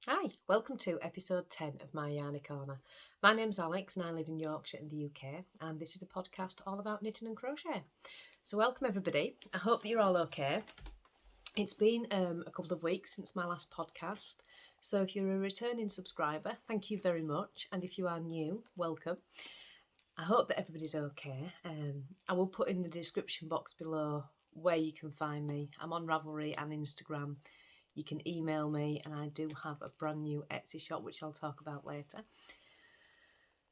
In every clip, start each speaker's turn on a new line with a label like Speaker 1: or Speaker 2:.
Speaker 1: Hi, welcome to episode 10 of my Yarny Corner. My name's Alex and I live in Yorkshire in the UK, and this is a podcast all about knitting and crochet. So welcome everybody. I hope that you're all okay. It's been a couple of weeks since my last podcast, so if you're a returning subscriber, thank you very much, and if you are new, welcome. I hope that everybody's okay. I will put in the description box below where you can find me. I'm on Ravelry and Instagram. You can email me, and I do have a brand new Etsy shop, which I'll talk about later.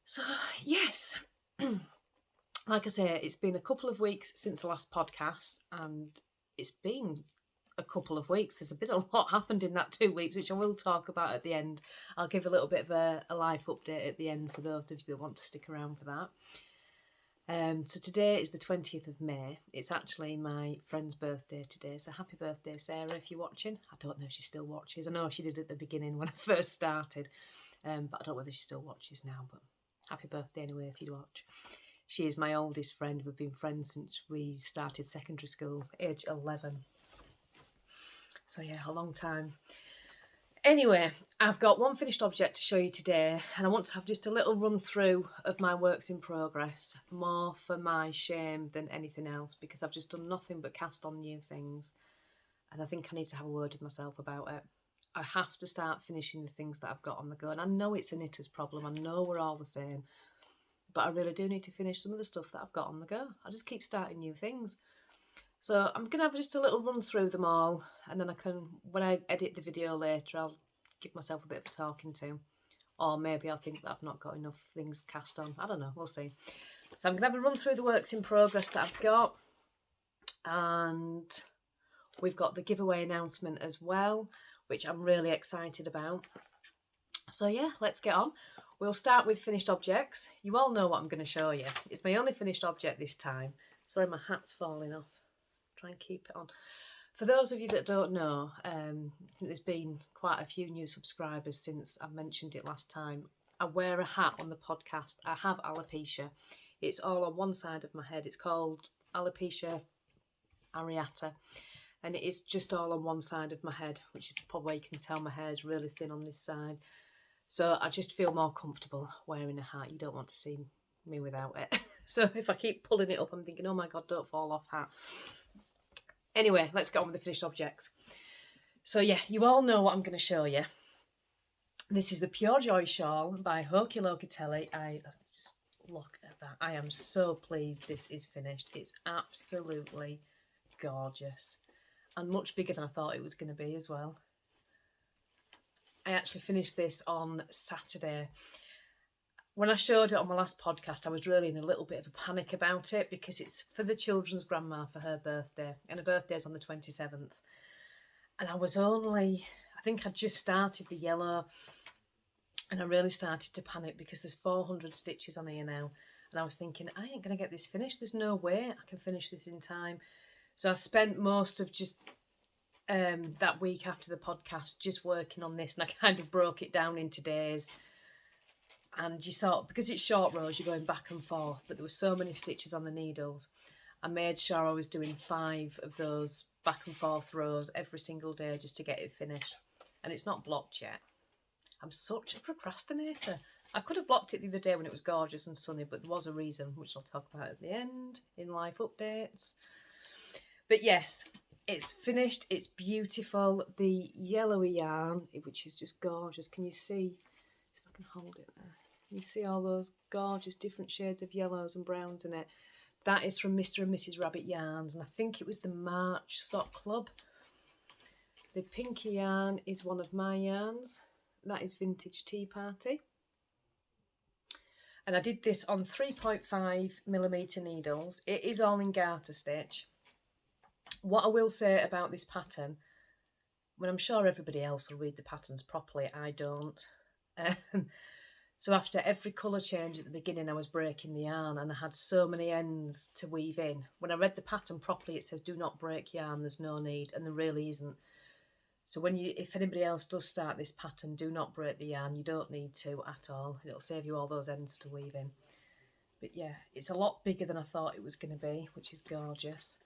Speaker 1: So, yes, like I say, it's been a couple of weeks since the last podcast, and it's been a couple of weeks. There's a lot happened in that 2 weeks, which I will talk about at the end. I'll give a little bit of a life update at the end for those of you that want to stick around for that. So today is the 20th of May. It's actually my friend's birthday today. So happy birthday, Sarah, if you're watching. I don't know if she still watches. I know she did at the beginning when I first started. But I don't know whether she still watches now. But happy birthday anyway if you watch. She is my oldest friend. We've been friends since we started secondary school, age 11. So yeah, a long time. Anyway, I've got one finished object to show you today, and I want to have just a little run through of my works in progress, more for my shame than anything else, because I've just done nothing but cast on new things, and I think I need to have a word with myself about it. I have to start finishing the things that I've got on the go, and I know it's a knitter's problem, I know we're all the same, but I really do need to finish some of the stuff that I've got on the go. I just keep starting new things. So I'm going to have just a little run through them all, and then I can, when I edit the video later, I'll give myself a bit of talking to. Or maybe I'll think that I've not got enough things cast on. I don't know, we'll see. So I'm going to have a run through the works in progress that I've got. And we've got the giveaway announcement as well, which I'm really excited about. So yeah, let's get on. We'll start with finished objects. You all know what I'm going to show you. It's my only finished object this time. Sorry, my hat's falling off. Try and keep it on. For those of you that don't know, I think there's been quite a few new subscribers since I mentioned it last time. I wear a hat on the podcast. I have alopecia. It's all on one side of my head. It's called alopecia areata, and it is just all on one side of my head, which is probably you can tell my hair is really thin on this side. So I just feel more comfortable wearing a hat. You don't want to see me without it. So if I keep pulling it up, I'm thinking, oh my God, don't fall off hat. Anyway, let's get on with the finished objects. So yeah, you all know what I'm going to show you. This is the Pure Joy shawl by Hoki Locatelli. Just look at that. I am so pleased this is finished. It's absolutely gorgeous and much bigger than I thought it was going to be as well. I actually finished this on Saturday. When I showed it on my last podcast, I was really in a little bit of a panic about it because it's for the children's grandma for her birthday, and her birthday's on the 27th. And I think I'd just started the yellow, and I really started to panic because there's 400 stitches on here now. And I was thinking, I ain't going to get this finished. There's no way I can finish this in time. So I spent most of just that week after the podcast just working on this, and I kind of broke it down into days. And you saw, because it's short rows, you're going back and forth, but there were so many stitches on the needles. I made sure I was doing 5 of those back and forth rows every single day just to get it finished. And it's not blocked yet. I'm such a procrastinator. I could have blocked it the other day when it was gorgeous and sunny, but there was a reason, which I'll talk about at the end in life updates. But yes, it's finished. It's beautiful. The yellowy yarn, which is just gorgeous. Can you see? See if I can hold it there. You see all those gorgeous different shades of yellows and browns in it. That is from Mr. and Mrs. Rabbit Yarns, and I think it was the March Sock Club. The pinky yarn is one of my yarns. That is Vintage Tea Party. And I did this on 3.5mm needles. It is all in garter stitch. What I will say about this pattern, when I'm sure everybody else will read the patterns properly, I don't. So after every colour change at the beginning, I was breaking the yarn, and I had so many ends to weave in. When I read the pattern properly, it says do not break yarn, there's no need, and there really isn't. So if anybody else does start this pattern, do not break the yarn. You don't need to at all. It'll save you all those ends to weave in. But yeah, it's a lot bigger than I thought it was going to be, which is gorgeous.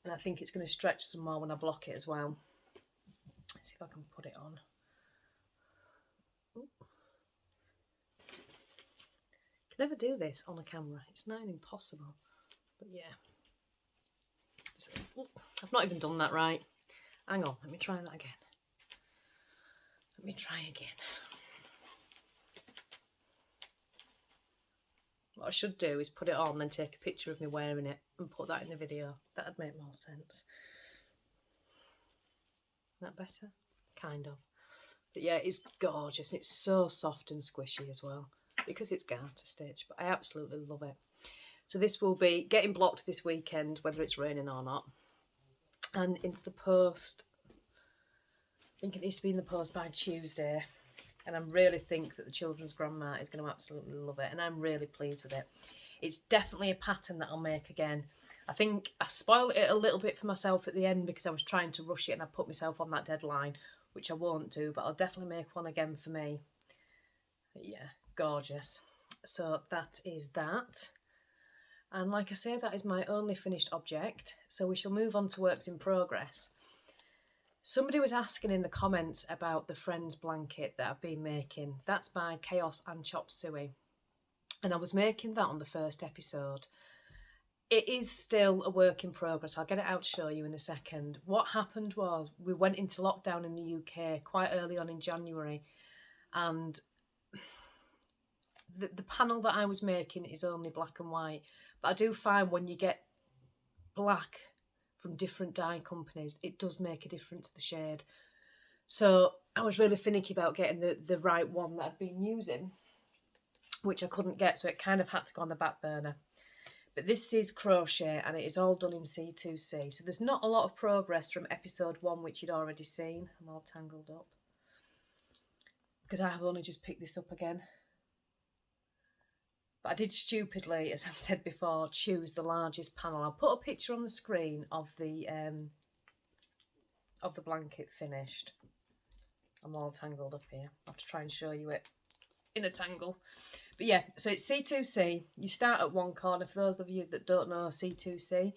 Speaker 1: And I think it's going to stretch some more when I block it as well. Let's see if I can put it on. can never do this on a camera. It's nigh impossible. But yeah. I've not even done that right. Hang on, let me try that again. Let me try again. What I should do is put it on, then take a picture of me wearing it and put that in the video. That'd make more sense. That better? Kind of. But yeah, it's gorgeous. It's so soft and squishy as well, because it's garter stitch, but I absolutely love it. So this will be getting blocked this weekend, whether it's raining or not. And into the post, I think it needs to be in the post by Tuesday. And I really think that the children's grandma is going to absolutely love it. And I'm really pleased with it. It's definitely a pattern that I'll make again. I think I spoiled it a little bit for myself at the end because I was trying to rush it and I put myself on that deadline, which I won't do, but I'll definitely make one again for me. But yeah, gorgeous. So that is that. And like I say, that is my only finished object. So we shall move on to works in progress. Somebody was asking in the comments about the Friends blanket that I've been making. That's by Chaos and Chop Suey. And I was making that on the first episode. It is still a work in progress. I'll get it out to show you in a second. What happened was we went into lockdown in the UK quite early on in January. And the panel that I was making is only black and white. But I do find when you get black from different dye companies, it does make a difference to the shade. So I was really finicky about getting the right one that I'd been using, which I couldn't get, so it kind of had to go on the back burner. But this is crochet and it is all done in C2C. So there's not a lot of progress from episode 1, which you'd already seen. I'm all tangled up because I have only just picked this up again. But I did stupidly, as I've said before, choose the largest panel. I'll put a picture on the screen of the blanket finished. I'm all tangled up here. I'll have to try and show you it in a tangle. But yeah, so it's C2C. You start at one corner. For those of you that don't know C2C,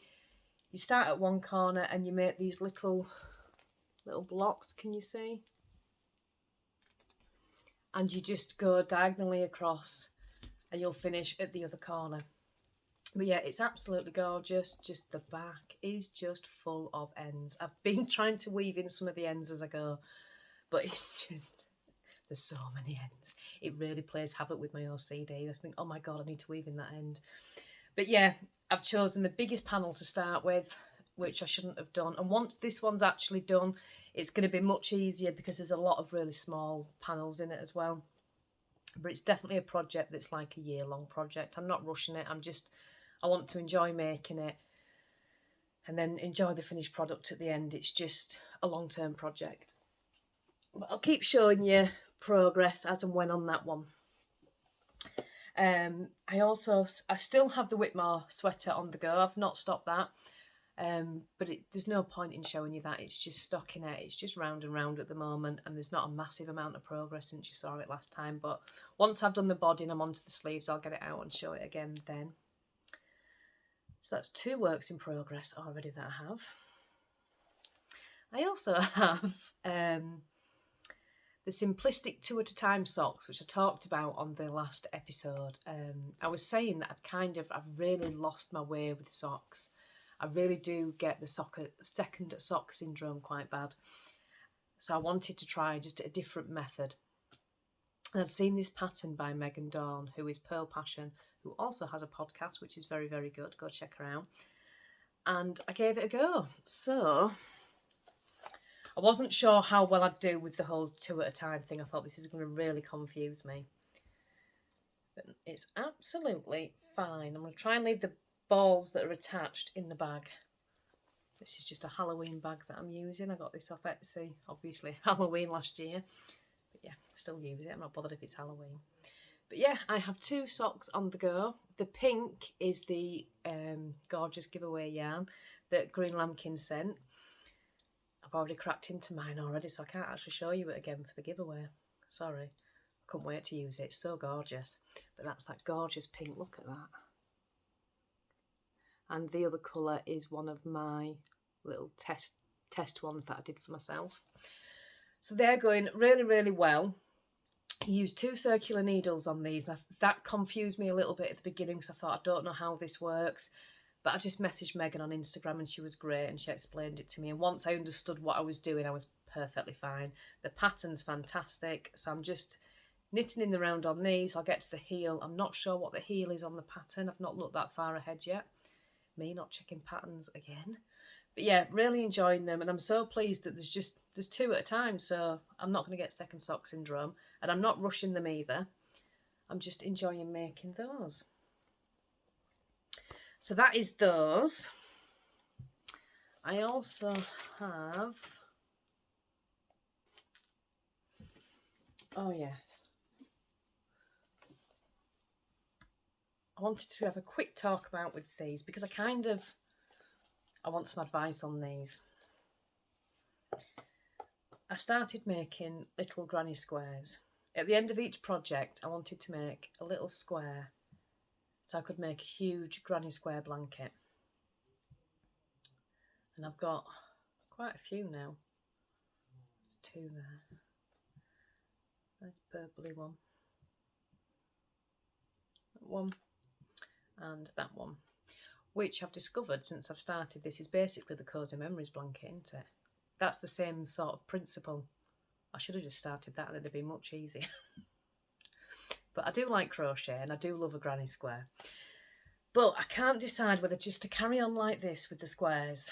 Speaker 1: you start at one corner and you make these little blocks, can you see? And you just go diagonally across and you'll finish at the other corner. But yeah, it's absolutely gorgeous. Just the back is just full of ends. I've been trying to weave in some of the ends as I go, but it's just, there's so many ends. It really plays havoc with my OCD. I just think, oh my God, I need to weave in that end. But yeah, I've chosen the biggest panel to start with, which I shouldn't have done. And once this one's actually done, it's going to be much easier because there's a lot of really small panels in it as well. But it's definitely a project that's like a year-long project. I'm not rushing it. I want to enjoy making it and then enjoy the finished product at the end. It's just a long-term project. But I'll keep showing you progress as and when on that one. I still have the Whitmore sweater on the go. I've not stopped that. But there's no point in showing you that. It's just stockinette. It's just round and round at the moment, and there's not a massive amount of progress since you saw it last time. But once I've done the body and I'm onto the sleeves, I'll get it out and show it again then. So that's 2 works in progress already that I have. I also have the Simplistic 2 at a Time socks, which I talked about on the last episode. I was saying that I've really lost my way with socks. I really do get the second sock syndrome quite bad. So I wanted to try just a different method. And I'd seen this pattern by Megan Dawn, who is Pearl Passion, who also has a podcast, which is very, very good. Go check her out. And I gave it a go. So I wasn't sure how well I'd do with the whole 2 at a time thing. I thought this is going to really confuse me. But it's absolutely fine. I'm going to try and leave the balls that are attached in the bag. This is just a Halloween bag that I'm using. I got this off Etsy, obviously Halloween last year. But yeah, I still use it. I'm not bothered if it's Halloween. But yeah, I have 2 socks on the go. The pink is the gorgeous giveaway yarn that Green Lambkin sent. I've already cracked into mine already, so I can't actually show you it again for the giveaway. Sorry. I couldn't wait to use it. It's so gorgeous. But that's that gorgeous pink. Look at that. And the other colour is one of my little test ones that I did for myself. So they're going really, really well. Use 2 circular needles on these, and that confused me a little bit at the beginning because I thought, I don't know how this works. But I just messaged Megan on Instagram and she was great and she explained it to me. And once I understood what I was doing, I was perfectly fine. The pattern's fantastic. So I'm just knitting in the round on these. I'll get to the heel. I'm not sure what the heel is on the pattern. I've not looked that far ahead yet. Me not checking patterns again. But yeah, really enjoying them. And I'm so pleased that there's 2 at a time. So I'm not going to get second sock syndrome. And I'm not rushing them either. I'm just enjoying making those. So that is those. I also have, oh yes, I wanted to have a quick talk about with these because I want some advice on these. I started making little granny squares. At the end of each project, I wanted to make a little square so I could make a huge granny square blanket. And I've got quite a few now. There's 2 there. Nice purpley one. That one. And that one. Which I've discovered since I've started this is basically the Cozy Memories blanket, isn't it? That's the same sort of principle. I should have just started that and it'd be much easier. But I do like crochet and I do love a granny square. But I can't decide whether just to carry on like this with the squares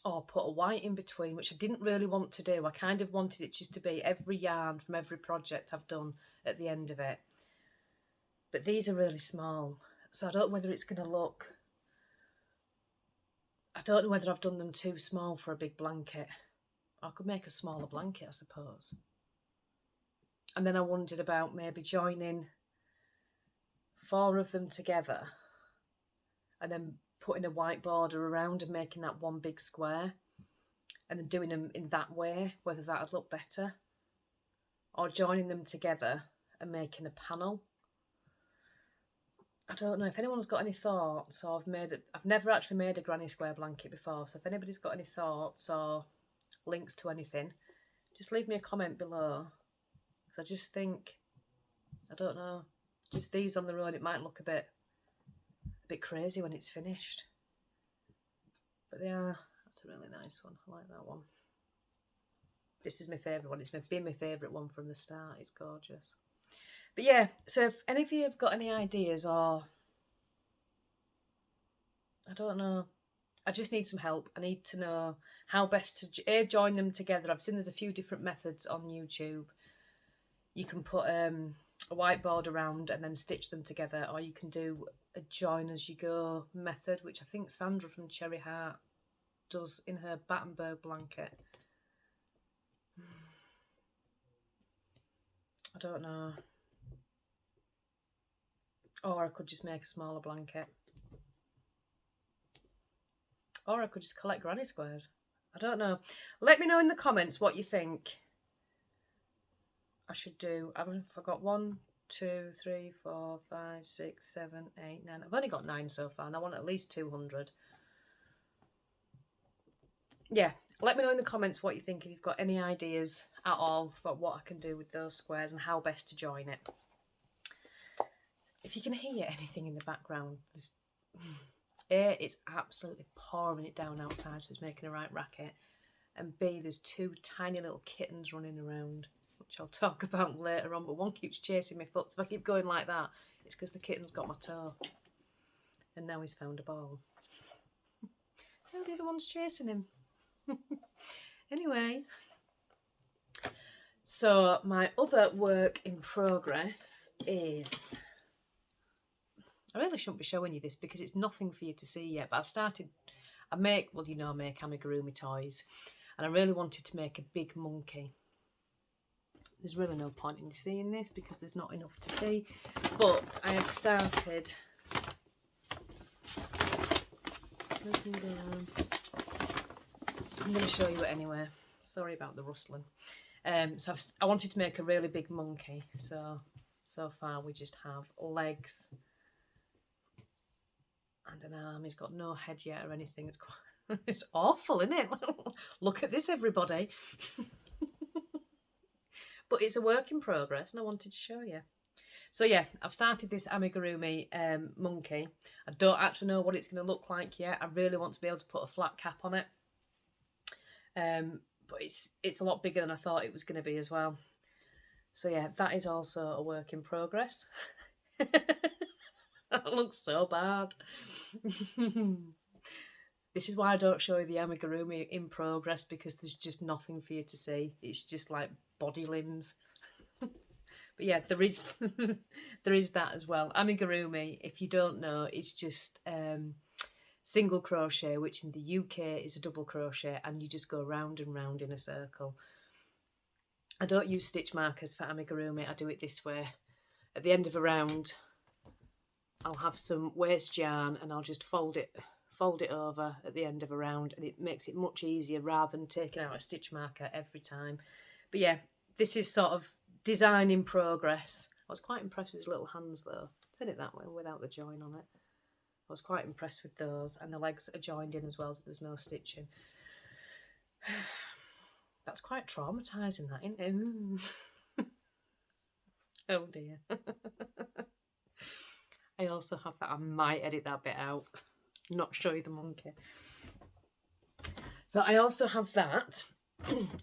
Speaker 1: or put a white in between, which I didn't really want to do. I kind of wanted it just to be every yarn from every project I've done at the end of it. But these are really small, so I don't know whether it's going to look... I don't know whether I've done them too small for a big blanket. I could make a smaller blanket, I suppose. And then I wondered about maybe joining 4 of them together and then putting a white border around and making that one big square and then doing them in that way, whether that would look better. Or joining them together and making a panel. I don't know if anyone's got any thoughts. Or I've never actually made a granny square blanket before, so if anybody's got any thoughts or links to anything, just leave me a comment below. Because I just think, I don't know, just these on their own, it might look a bit crazy when it's finished. But they are. That's a really nice one. I like that one. This is my favourite one. It's been my favourite one from the start. It's gorgeous. But yeah, so if any of you have got any ideas or... I don't know. I just need some help. I need to know how best to join them together. I've seen there's a few different methods on YouTube. You can put a whiteboard around and then stitch them together, or you can do a join as you go method, which I think Sandra from Cherry Heart does in her Battenberg blanket. I don't know. Or I could just make a smaller blanket. Or I could just collect granny squares. I don't know. Let me know in the comments what you think I should do. I've got 1, 2, 3, 4, 5, 6, 7, 8, 9. I've only got 9 so far and I want at least 200. Yeah, let me know in the comments what you think, if you've got any ideas at all about what I can do with those squares and how best to join it. If you can hear anything in the background, A, it's absolutely pouring it down outside, so it's making a right racket. And B, there's 2 tiny little kittens running around, which I'll talk about later on, but one keeps chasing my foot. So if I keep going like that, it's because the kitten's got my toe. And now he's found a ball. No, the other one's chasing him. Anyway, so my other work in progress is... I really shouldn't be showing you this because it's nothing for you to see yet, but I make amigurumi toys, and I really wanted to make a big monkey. There's really no point in seeing this because there's not enough to see, but I have started looking down. I'm going to show you it anyway. Sorry about the rustling. So I wanted to make a really big monkey. So far we just have legs and an arm. He's got no head yet or anything. It's quite, it's awful, isn't it? Look at this, everybody. But But it's a work in progress and I wanted to show you. So yeah, I've started this amigurumi monkey. I don't actually know what it's going to look like yet. I really want to be able to put a flat cap on it. But it's a lot bigger than I thought it was going to be as well. So yeah, that is also a work in progress. That looks so bad. This is why I don't show you the amigurumi in progress, because there's just nothing for you to see. It's just like body limbs. But yeah, there is there is that as well. Amigurumi, if you don't know, is just single crochet, which in the UK is a double crochet, and you just go round and round in a circle. I don't use stitch markers for amigurumi. I do it this way. At the end of a round, I'll have some waste yarn and I'll just fold it over at the end of a round, and it makes it much easier rather than taking out a stitch marker every time. But yeah, this is sort of design in progress. I was quite impressed with his little hands though. Did it that way without the join on it. I was quite impressed with those, and the legs are joined in as well, so there's no stitching. That's quite traumatising, that, isn't it? Oh dear. I also have that. I might edit that bit out. Not show you the monkey. So I also have that,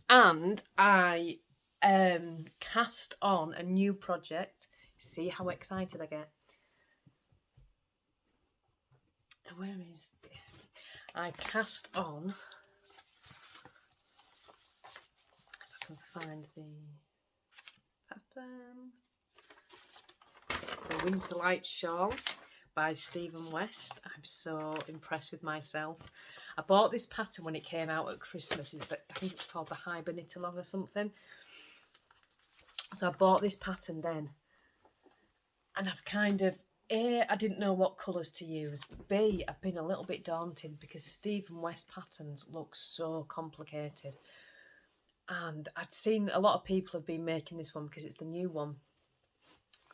Speaker 1: and I cast on a new project. See how excited I get. Where is this? I cast on, if I can find the pattern, the Winter Light Shawl by Stephen West. I'm so impressed with myself. I bought this pattern when it came out at Christmas. I think it was called the Hibernitolong or something. So I bought this pattern then, and I've kind of, A, I didn't know what colours to use. B, I've been a little bit daunted because Stephen West patterns look so complicated. And I'd seen a lot of people have been making this one because it's the new one.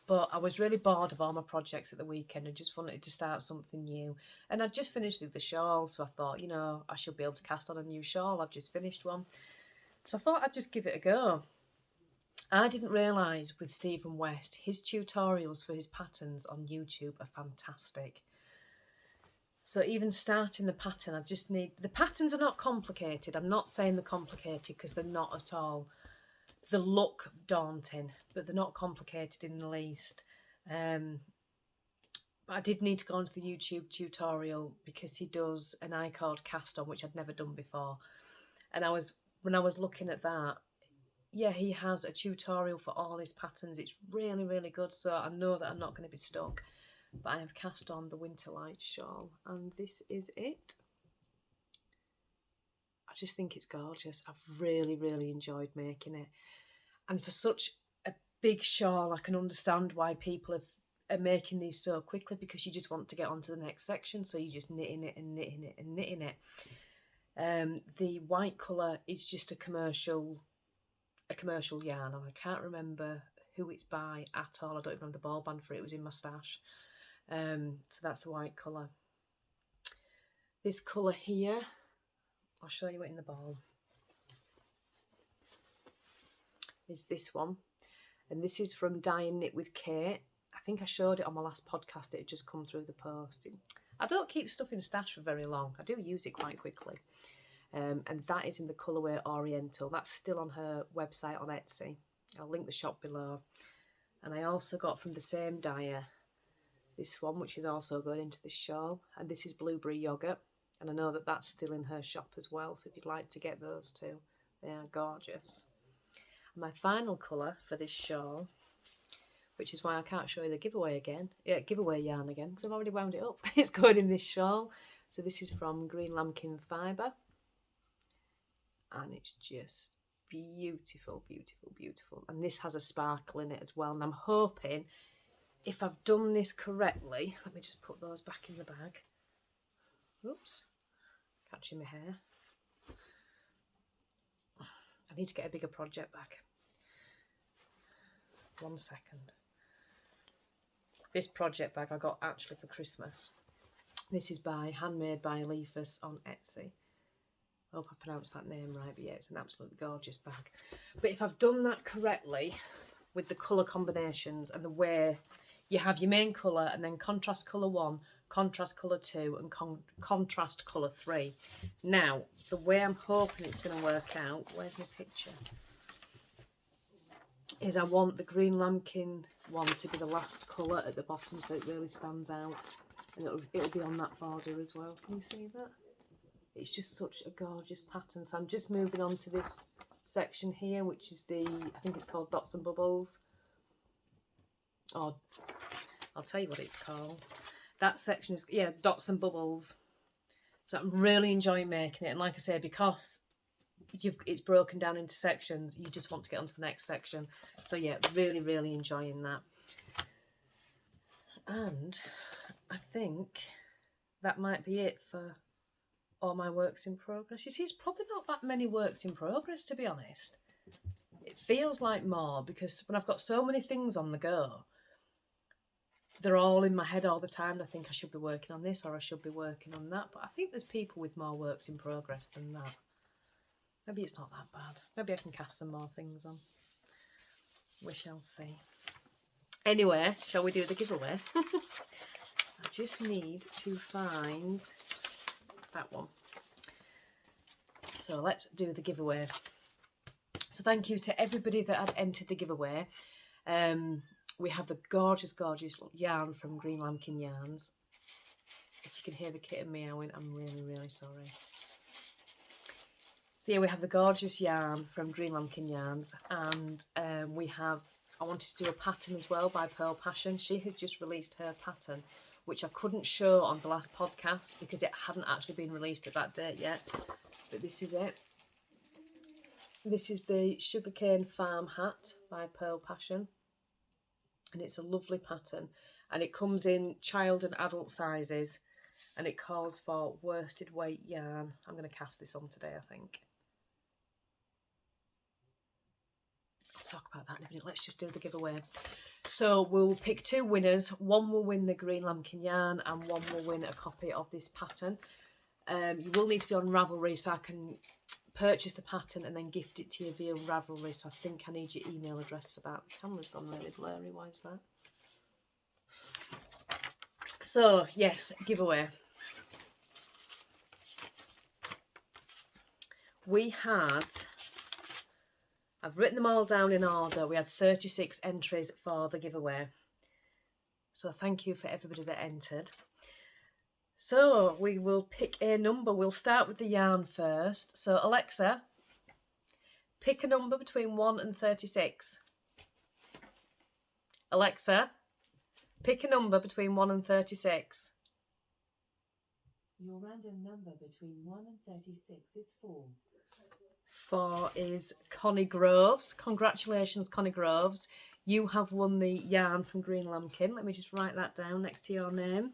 Speaker 1: But I was really bored of all my projects at the weekend and just wanted to start something new. And I'd just finished with the shawl, so I thought, you know, I should be able to cast on a new shawl. I've just finished one. So I thought I'd just give it a go. I didn't realise with Stephen West, his tutorials for his patterns on YouTube are fantastic. So even starting the pattern, I just need... The patterns are not complicated. I'm not saying they're complicated because they're not at all. They look daunting, but they're not complicated in the least. But I did need to go onto the YouTube tutorial because he does an I-cord cast on, which I'd never done before. And when I was looking at that, yeah, he has a tutorial for all his patterns. It's really, really good. So I know that I'm not going to be stuck. But I have cast on the Winter Light Shawl, and this is it. I just think it's gorgeous. I've really, really enjoyed making it. And for such a big shawl, I can understand why people are making these so quickly, because you just want to get on to the next section. So you're just knitting it and knitting it and knitting it. The white colour is just a commercial yarn, and I can't remember who it's by at all. I don't even have the ball band for it. It was in my stash. So that's the white colour. This colour here, I'll show you it in the ball, is this one. And this is from Dye and Knit with Kate. I think I showed it on my last podcast. It had just come through the post. I don't keep stuff in stash for very long. I do use it quite quickly. And that is in the colourway Oriental. That's still on her website on Etsy. I'll link the shop below. And I also got from the same dyer this one, which is also going into the shawl. And this is Blueberry Yogurt. And I know that that's still in her shop as well. So if you'd like to get those too, they are gorgeous. And my final colour for this shawl, which is why I can't show you the giveaway yarn again, because I've already wound it up. It's going in this shawl. So this is from Green Lambkin Fibre. And it's just beautiful, beautiful, beautiful. And this has a sparkle in it as well. And I'm hoping, if I've done this correctly, let me just put those back in the bag. Oops, catching my hair. I need to get a bigger project bag. 1 second. This project bag I got actually for Christmas. This is handmade by Eliphas on Etsy. hope I pronounced that name right, but yeah, it's an absolutely gorgeous bag. But if I've done that correctly with the colour combinations and the way you have your main colour and then contrast colour 1, contrast colour 2 and contrast colour 3. Now, the way I'm hoping it's going to work out, where's my picture, is I want the green lambkin one to be the last colour at the bottom so it really stands out. And it'll be on that border as well. Can you see that? It's just such a gorgeous pattern. So I'm just moving on to this section here, which is I think it's called Dots and Bubbles. Or I'll tell you what it's called. That section is, yeah, Dots and Bubbles. So I'm really enjoying making it. And like I say, because it's broken down into sections, you just want to get onto the next section. So yeah, really, really enjoying that. And I think that might be it for all my works in progress. You see, it's probably not that many works in progress, to be honest. It feels like more because when I've got so many things on the go, they're all in my head all the time. And I think I should be working on this or I should be working on that. But I think there's people with more works in progress than that. Maybe it's not that bad. Maybe I can cast some more things on. We shall see. Anyway, shall we do the giveaway? I just need to find that one. So let's do the giveaway. So thank you to everybody that had entered the giveaway. We have the gorgeous, gorgeous yarn from Green Lambkin Yarns. If you can hear the kitten meowing, I'm really, really sorry. So yeah, we have the gorgeous yarn from Green Lambkin Yarns, and I wanted to do a pattern as well by Pearl Passion. She has just released her pattern, which I couldn't show on the last podcast because it hadn't actually been released at that date yet. But this is it. This is the Sugarcane Farm Hat by Pearl Passion. And it's a lovely pattern. And it comes in child and adult sizes. And it calls for worsted weight yarn. I'm going to cast this on today, I think. I'll talk about that in a minute. Let's just do the giveaway. So we'll pick 2 winners. One will win the Green Lambkin yarn and one will win a copy of this pattern. You will need to be on Ravelry so I can purchase the pattern and then gift it to you via Ravelry. So I think I need your email address for that. The camera's gone really blurry. Why is that? So yes, giveaway. I've written them all down in order. We had 36 entries for the giveaway. So thank you for everybody that entered. So we will pick a number. We'll start with the yarn first. So Alexa, pick a number between 1 and 36. Alexa, pick a number between 1 and 36.
Speaker 2: Your random number between 1 and 36 is 4.
Speaker 1: 4 is Connie Groves. Congratulations, Connie Groves. You have won the yarn from Green Lambkin. Let me just write that down next to your name.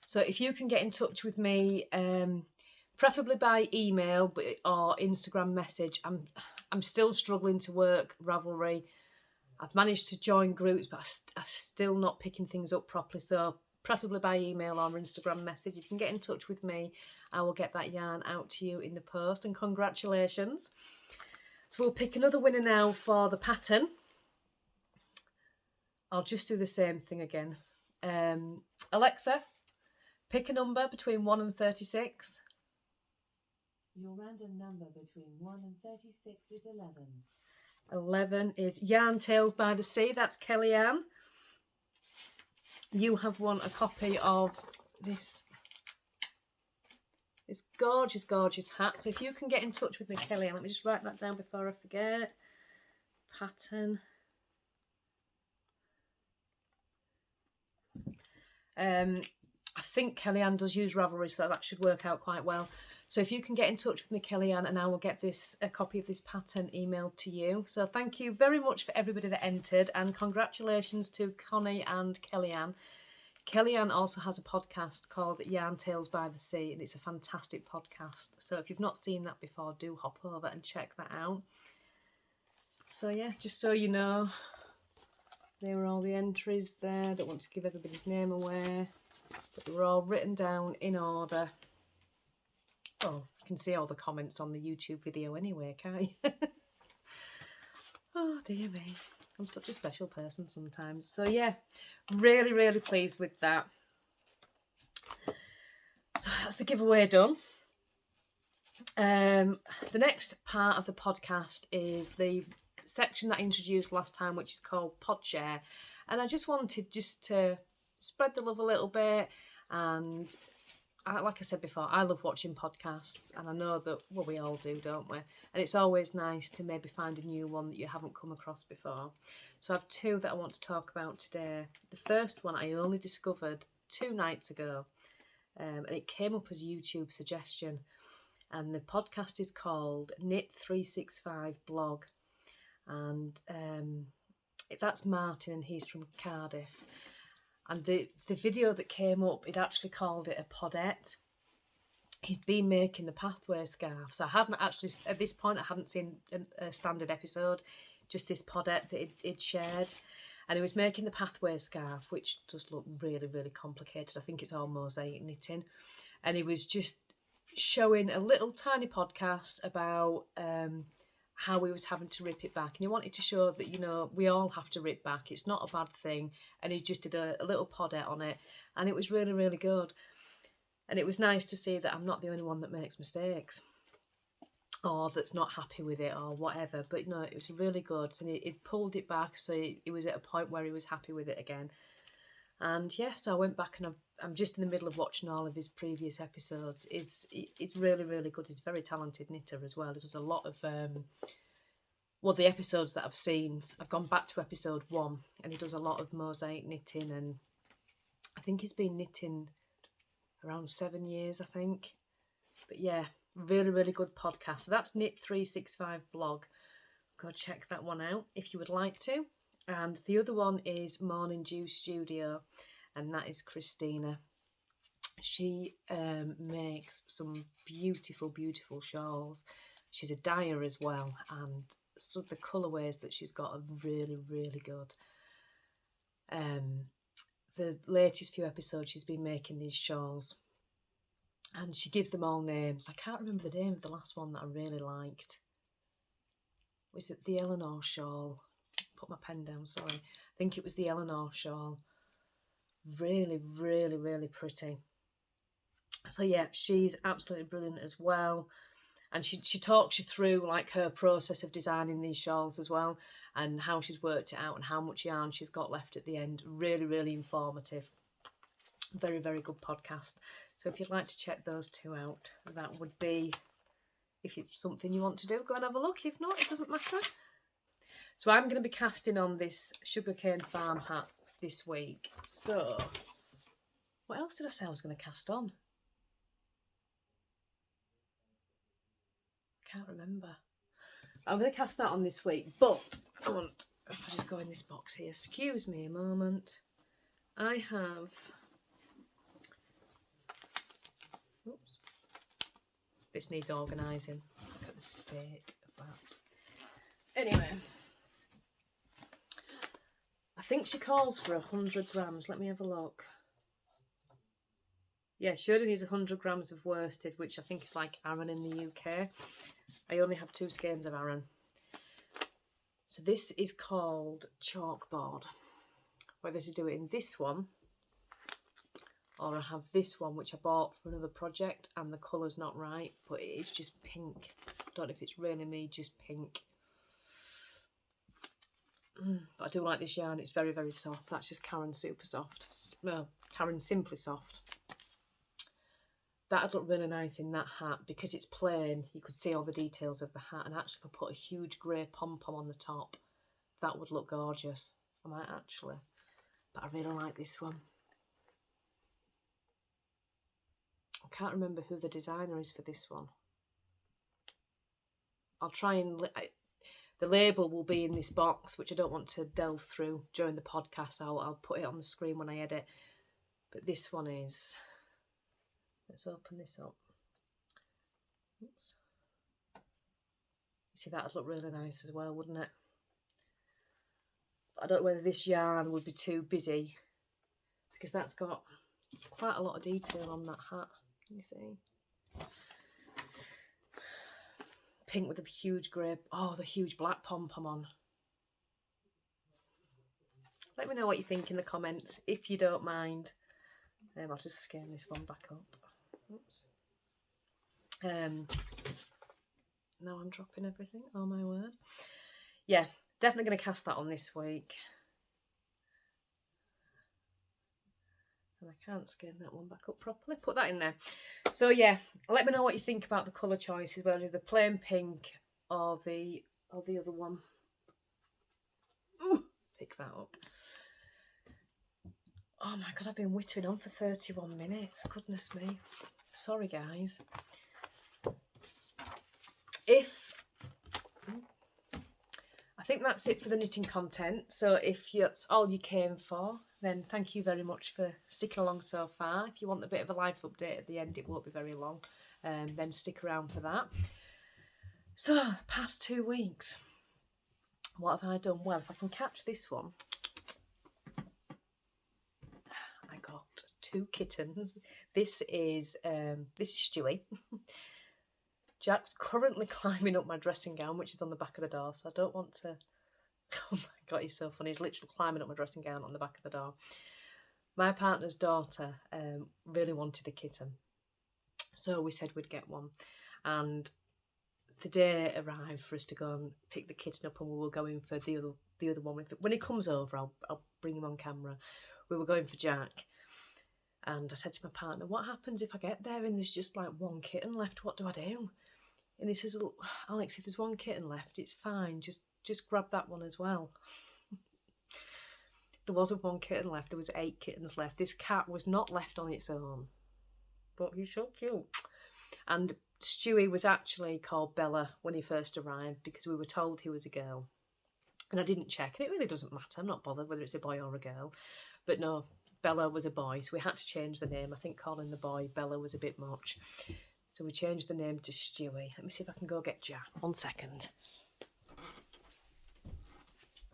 Speaker 1: So if you can get in touch with me, preferably by email or Instagram message. I'm still struggling to work Ravelry. I've managed to join groups, but I'm still not picking things up properly. So preferably by email or Instagram message. If you can get in touch with me, I will get that yarn out to you in the post. And congratulations. So we'll pick another winner now for the pattern. I'll just do the same thing again. Alexa, pick a number between 1 and 36.
Speaker 2: Your random number between 1 and 36 is 11.
Speaker 1: 11 is Yarn Tales by the Sea. That's Kellyanne. You have won a copy of this gorgeous, gorgeous hat. So if you can get in touch with me, Kellyanne, let me just write that down before I forget. Pattern. I think Kellyanne does use Ravelry, so that should work out quite well. So if you can get in touch with me, Kellyanne, and I will get a copy of this pattern emailed to you. So thank you very much for everybody that entered, and congratulations to Connie and Kellyanne. Kellyanne also has a podcast called Yarn Tales by the Sea, and it's a fantastic podcast. So if you've not seen that before, do hop over and check that out. So yeah, just so you know, there were all the entries there. Don't want to give everybody's name away. But they were all written down in order. Oh, you can see all the comments on the YouTube video anyway, can't you? Oh, dear me. I'm such a special person sometimes. So, yeah, really, really pleased with that. So, that's the giveaway done. The next part of the podcast is the section that I introduced last time, which is called Podshare. And I just wanted to spread the love a little bit. And like I said before, I love watching podcasts, and I know that, well, we all do, don't we? And it's always nice to maybe find a new one that you haven't come across before. So I have two that I want to talk about today. The first one I only discovered 2 nights ago, and it came up as a YouTube suggestion. And the podcast is called Knit365 Blog. And that's Martin, and he's from Cardiff. And the video that came up, it actually called it a podette. He's been making the pathway scarf. So I hadn't actually, at this point, I hadn't seen a standard episode, just this podette that he'd shared. And he was making the pathway scarf, which does look really, really complicated. I think it's all mosaic knitting. And he was just showing a little tiny podcast about how he was having to rip it back, and he wanted to show that, you know, we all have to rip back, it's not a bad thing. And he just did a little podette on it, and it was really, really good. And it was nice to see that I'm not the only one that makes mistakes or that's not happy with it or whatever. But no, it was really good, and it pulled it back, so he was at a point where he was happy with it again. And yeah, so I went back, and I'm just in the middle of watching all of his previous episodes. It's really, really good. He's a very talented knitter as well. He does a lot of, the episodes that I've seen, I've gone back to episode 1, and he does a lot of mosaic knitting, and I think he's been knitting around 7 years, I think. But yeah, really, really good podcast. So that's Knit365 Blog. Go check that one out if you would like to. And the other one is Morning Dew Studio, and that is Christina. She makes some beautiful, beautiful shawls. She's a dyer as well, and so the colourways that she's got are really, really good. The latest few episodes, she's been making these shawls, and she gives them all names. I can't remember the name of the last one that I really liked. Was it the Eleanor shawl? Put my pen down, sorry. I think it was the Eleanor shawl. Really, really, really pretty. So yeah, she's absolutely brilliant as well. And she talks you through like her process of designing these shawls as well, and how she's worked it out and how much yarn she's got left at the end. Really, really informative. Very, very good podcast. So if you'd like to check those two out, that would be, if it's something you want to do, go and have a look. If not, it doesn't matter. So I'm going to be casting on this sugarcane farm hat this week. So what else did I say I was going to cast on? Can't remember. I'm going to cast that on this week, but if I just go in this box here, excuse me a moment. I have, oops, this needs organising. Look at the state of that. Anyway, I think she calls for 100 grams. Let me have a look. Yeah, she only needs 100 grams of worsted, which I think is like Aran in the UK. I only have 2 skeins of Aran. So this is called Chalkboard. Whether to do it in this one, or I have this one, which I bought for another project, and the colour's not right, but it is just pink. I don't know if it's really me, just pink. But I do like this yarn. It's very, very soft. That's just Caron Super Soft. Well, Caron Simply Soft. That'd look really nice in that hat, because it's plain. You could see all the details of the hat, and actually if I put a huge grey pom-pom on the top, that would look gorgeous. I might actually. But I really like this one. I can't remember who the designer is for this one. I'll try and... the label will be in this box, which I don't want to delve through during the podcast. I'll put it on the screen when I edit. But this one is... Let's open this up. Oops. See, that would look really nice as well, wouldn't it? But I don't know whether this yarn would be too busy, because that's got Quite a lot of detail on that hat. Can you see? Pink with a huge grey. Oh, the huge black pom-pom on. Let me know what you think in the comments, if you don't mind. I'll just scan this one back up. Oops. Now I'm dropping everything. Oh my word. Yeah, definitely going to cast that on this week. And I can't scan that one back up properly. Put that in there. So yeah, let me know what you think about the colour choices, whether the plain pink or the other one. Ooh, pick that up. Oh my god, I've been whittling on for 31 minutes. Goodness me. Sorry guys. I think that's it for the knitting content. So if that's all you came for, then thank you very much for sticking along so far. If you want a bit of a life update at the end, it won't be very long. Then stick around for that. So, past 2 weeks. What have I done? Well, if I can catch this one. I got 2 kittens. This is Stewie. Jack's currently climbing up my dressing gown, which is on the back of the door, so I don't want to... Oh my god, he's so funny. He's literally climbing up my dressing gown on the back of the door. My partner's daughter really wanted a kitten, so we said we'd get one. And the day arrived for us to go and pick the kitten up, and we were going for the other one. When he comes over, I'll bring him on camera. We were going for Jack. And I said to my partner, what happens if I get there and there's just like 1 kitten left? What do I do? And he says, well, Alex, if there's 1 kitten left, it's fine. Just grab that one as well. There wasn't 1 kitten left. There was 8 kittens left. This cat was not left on its own. But he's so cute. And Stewie was actually called Bella when he first arrived because we were told he was a girl. And I didn't check. And it really doesn't matter. I'm not bothered whether it's a boy or a girl. But no, Bella was a boy. So we had to change the name. I think calling the boy Bella was a bit much. So we changed the name to Stewie. Let me see if I can go get Jack. 1 second.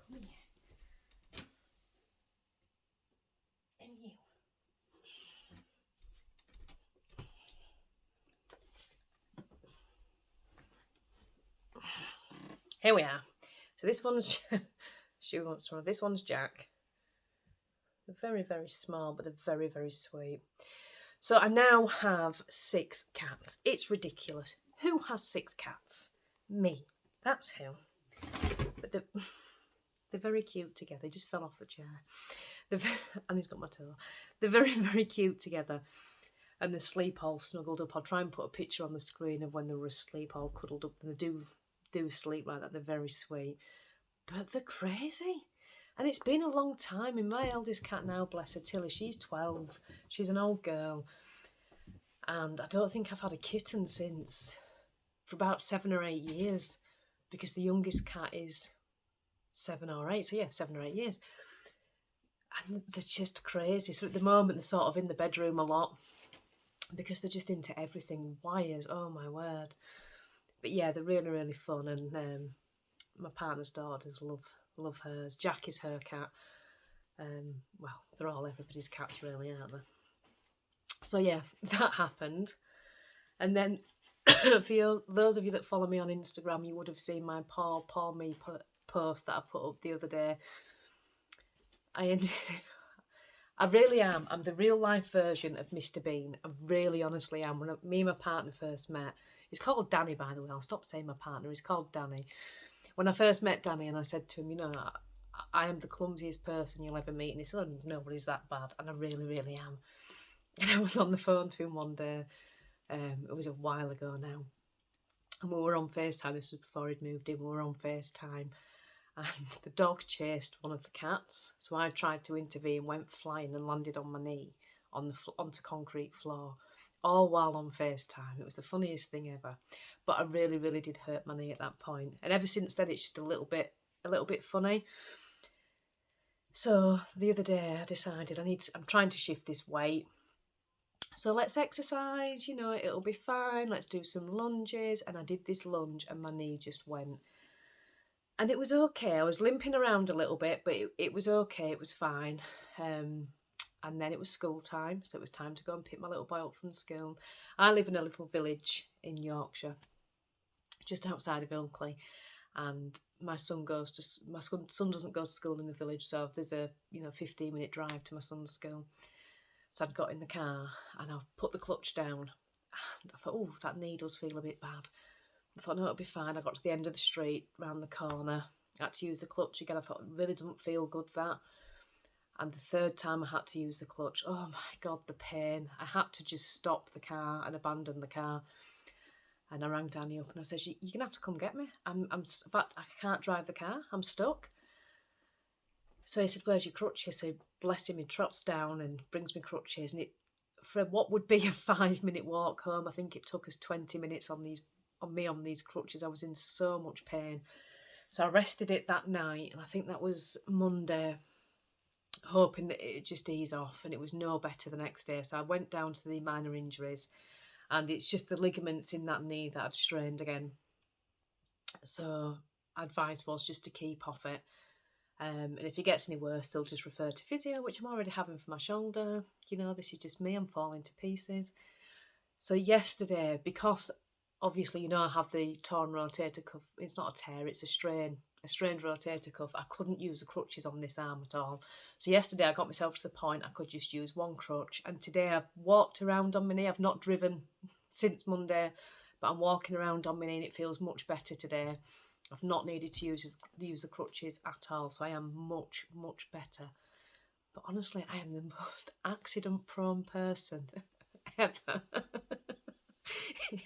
Speaker 1: Come here. And you. Here we are. So this one's Stewie wants to know. This one's Jack. They're very, very small, but they're very, very sweet. So I now have 6 cats. It's ridiculous. Who has 6 cats? Me. That's who. But they're very cute together. They just fell off the chair. And he's got my toe. They're very, very cute together. And they sleep all snuggled up. I'll try and put a picture on the screen of when they were asleep, all cuddled up. And they do sleep like that. They're very sweet. But they're crazy. And it's been a long time. And my eldest cat now, bless her, Tilly, she's 12. She's an old girl. And I don't think I've had a kitten for about 7 or 8 years. Because the youngest cat is 7 or 8. So yeah, 7 or 8 years. And they're just crazy. So at the moment, they're sort of in the bedroom a lot. Because they're just into everything. Wires, oh my word. But yeah, they're really, really fun. And my partner's daughters love hers. Jack is her cat. Well, they're all everybody's cats really, aren't they? So yeah, that happened. And then for those of you that follow me on Instagram, you would have seen my Paw Me post that I put up the other day. I really am. I'm the real life version of Mr. Bean. I really honestly am. When me and my partner first met, he's called Danny, by the way. I'll stop saying my partner. He's called Danny. When I first met Danny and I said to him, you know, I am the clumsiest person you'll ever meet. And he said, oh, nobody's that bad. And I really, really am. And I was on the phone to him one day. It was a while ago now. And we were on FaceTime. This was before he'd moved in. We were on FaceTime. And the dog chased one of the cats. So I tried to intervene, went flying and landed on my knee onto concrete floor. All while on FaceTime. It was the funniest thing ever. But I really, really did hurt my knee at that point. And ever since then, it's just a little bit funny. So the other day, I decided I'm trying to shift this weight. So let's exercise, you know, it'll be fine. Let's do some lunges. And I did this lunge and my knee just went. And it was okay. I was limping around a little bit, but it was okay. It was fine. and then it was school time, so it was time to go and pick my little boy up from school. I live in a little village in Yorkshire, just outside of Ilkley, and my son doesn't go to school in the village, so there's a 15-minute drive to my son's school. So I'd got in the car and I put the clutch down, and I thought, oh, that knee does feel a bit bad. I thought, no, it'll be fine. I got to the end of the street, round the corner, I had to use the clutch again. I thought, it really doesn't feel good, that. And the third time I had to use the clutch, oh my God, the pain. I had to just stop the car and abandon the car. And I rang Danny up and I said, you're going to have to come get me. In fact, I can't drive the car. I'm stuck. So he said, where's your crutches? So bless him, he trots down and brings me crutches. And for what would be a 5-minute walk home, I think it took us 20 minutes on these crutches. I was in so much pain. So I rested it that night, and I think that was Monday, hoping that it'd just ease off, and it was no better the next day. So I went down to the minor injuries, and it's just the ligaments in that knee that I'd strained again. So advice was just to keep off it. And if it gets any worse, they'll just refer to physio, which I'm already having for my shoulder. This is just me, I'm falling to pieces. So yesterday, because obviously, I have the torn rotator cuff. It's not a tear, it's a strained rotator cuff. I couldn't use the crutches on this arm at all. So yesterday I got myself to the point I could just use one crutch. And today I've walked around on my knee. I've not driven since Monday, but I'm walking around on my knee and it feels much better today. I've not needed to use the crutches at all, so I am much, much better. But honestly, I am the most accident-prone person ever.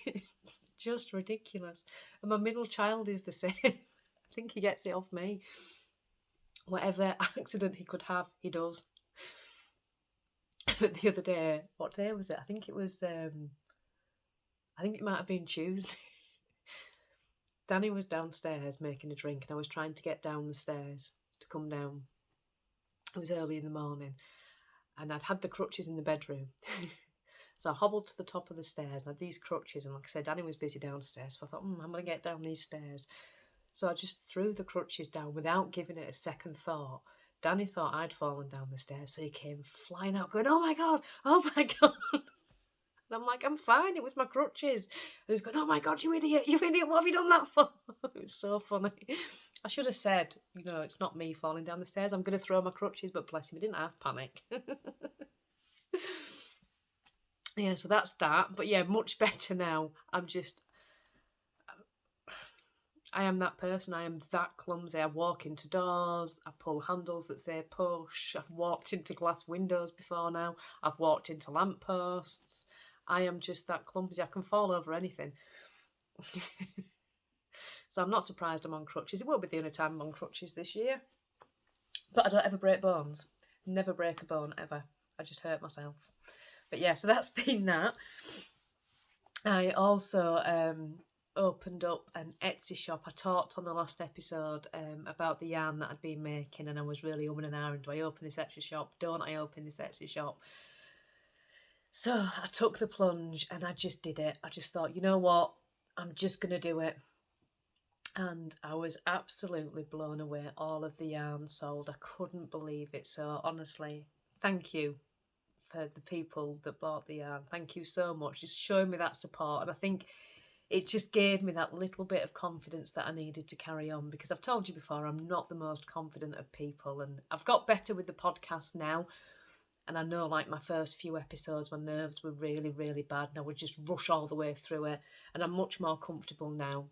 Speaker 1: It's just ridiculous. And my middle child is the same. I think he gets it off me. Whatever accident he could have, he does. But the other day, what day was it? I think it might have been Tuesday. Danny was downstairs making a drink, and I was trying to get down the stairs to come down. It was early in the morning, and I'd had the crutches in the bedroom. So I hobbled to the top of the stairs and I had these crutches, and like I said, Danny was busy downstairs, so I thought, I'm going to get down these stairs. So I just threw the crutches down without giving it a second thought. Danny thought I'd fallen down the stairs, so he came flying out going, oh my God. And I'm like, I'm fine, it was my crutches. And he's going, oh my God, you idiot, what have you done that for? It was so funny. I should have said, it's not me falling down the stairs, I'm going to throw my crutches, but bless him, he didn't have panic. Yeah, so that's that. But yeah, much better now. I am that person. I am that clumsy. I walk into doors. I pull handles that say push. I've walked into glass windows before now. I've walked into lampposts. I am just that clumsy. I can fall over anything. So I'm not surprised I'm on crutches. It won't be the only time I'm on crutches this year. But I don't ever break bones. Never break a bone, ever. I just hurt myself. But yeah, so that's been that. I also opened up an Etsy shop. I talked on the last episode about the yarn that I'd been making, and I was really umming and ahhing. Do I open this Etsy shop? Don't I open this Etsy shop? So I took the plunge and I just did it. I just thought, you know what? I'm just going to do it. And I was absolutely blown away. All of the yarn sold. I couldn't believe it. So honestly, thank you for the people that bought the yarn. Thank you so much. Just showing me that support. And I think it just gave me that little bit of confidence that I needed to carry on, because I've told you before, I'm not the most confident of people, and I've got better with the podcast now. And I know, like, my first few episodes, my nerves were really, really bad, and I would just rush all the way through it. And I'm much more comfortable now.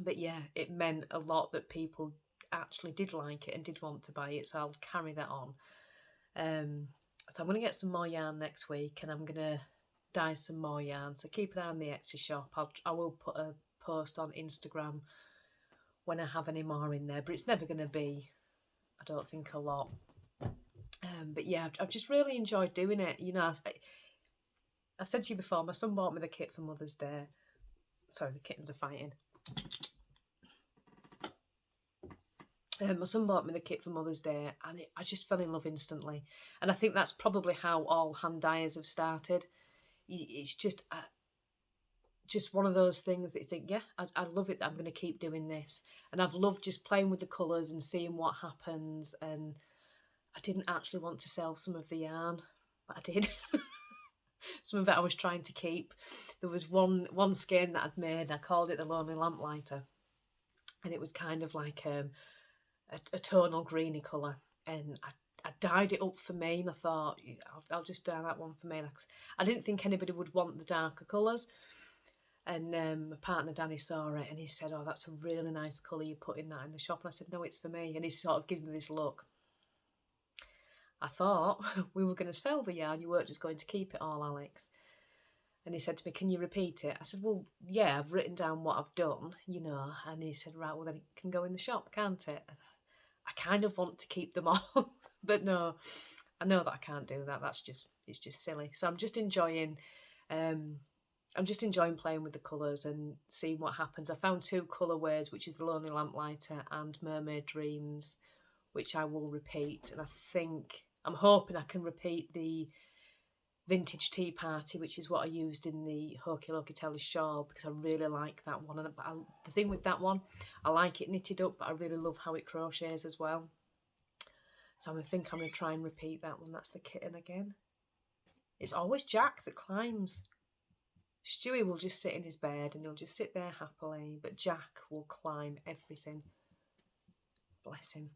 Speaker 1: But yeah, it meant a lot that people actually did like it and did want to buy it, so I'll carry that on. So I'm going to get some more yarn next week, and I'm going to dye some more yarn. So keep an eye on the Etsy shop. I will put a post on Instagram when I have any more in there, but it's never going to be, I don't think, a lot. But yeah, I've just really enjoyed doing it. I've said to you before, my son bought me the kit for Mother's Day. Sorry, the kittens are fighting. My son bought me the kit for Mother's Day, and I just fell in love instantly. And I think that's probably how all hand dyers have started. It's just one of those things that you think, yeah, I love it, that I'm going to keep doing this. And I've loved just playing with the colours and seeing what happens. And I didn't actually want to sell some of the yarn, but I did. Some of it I was trying to keep. There was one skein that I'd made. I called it the Lonely Lamplighter, and it was kind of like a tonal greeny colour, and I dyed it up for me, and I thought I'll just dye that one for me. I didn't think anybody would want the darker colours, and my partner Danny saw it and he said, "Oh, that's a really nice colour you put in that in the shop." And I said, "No, it's for me." And he sort of gave me this look. I thought we were going to sell the yarn, you weren't just going to keep it all, Alex. And he said to me, "Can you repeat it?" I said, "Well, yeah, I've written down what I've done, you know." And he said, "Right, well then it can go in the shop, can't it?" And I kind of want to keep them all, but no, I know that I can't do that. It's just silly. So I'm just enjoying playing with the colours and seeing what happens. I found 2 colourways, which is the Lonely Lamplighter and Mermaid Dreams, which I will repeat. And I'm hoping I can repeat the Vintage Tea Party, which is what I used in the Hokey Lokey Telly shawl, because I really like that one. And the thing with that one, I like it knitted up, but I really love how it crochets as well. So I'm going to try and repeat that one. That's the kitten again. It's always Jack that climbs. Stewie will just sit in his bed and he'll just sit there happily, but Jack will climb everything. Bless him.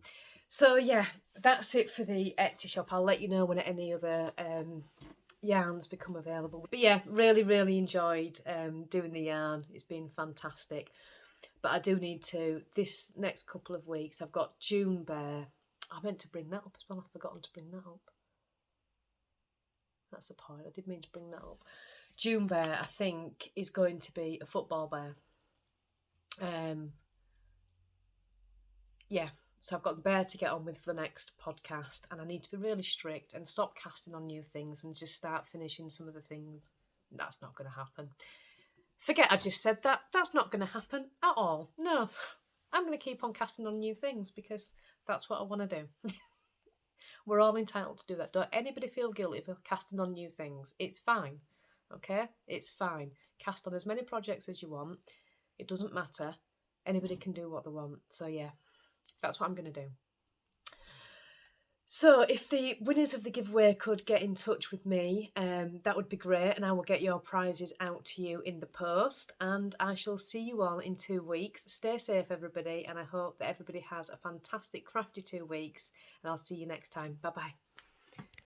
Speaker 1: So yeah, that's it for the Etsy shop. I'll let you know when any other yarns become available. But yeah, really, really enjoyed doing the yarn. It's been fantastic. But I do need to, this next couple of weeks, I've got June Bear. I meant to bring that up as well. I've forgotten to bring that up. That's the point. I did mean to bring that up. June Bear, I think, is going to be a football bear. Yeah, so I've got the bear to get on with for the next podcast, and I need to be really strict and stop casting on new things and just start finishing some of the things. That's not going to happen. Forget I just said that. That's not going to happen at all. No, I'm going to keep on casting on new things because that's what I want to do. We're all entitled to do that. Don't anybody feel guilty for casting on new things. It's fine. Okay? It's fine. Cast on as many projects as you want. It doesn't matter. Anybody can do what they want. So yeah, that's what I'm going to do. So if the winners of the giveaway could get in touch with me, that would be great, and I will get your prizes out to you in the post, and I shall see you all in 2 weeks. Stay safe, everybody, and I hope that everybody has a fantastic crafty 2 weeks, and I'll see you next time. Bye-bye.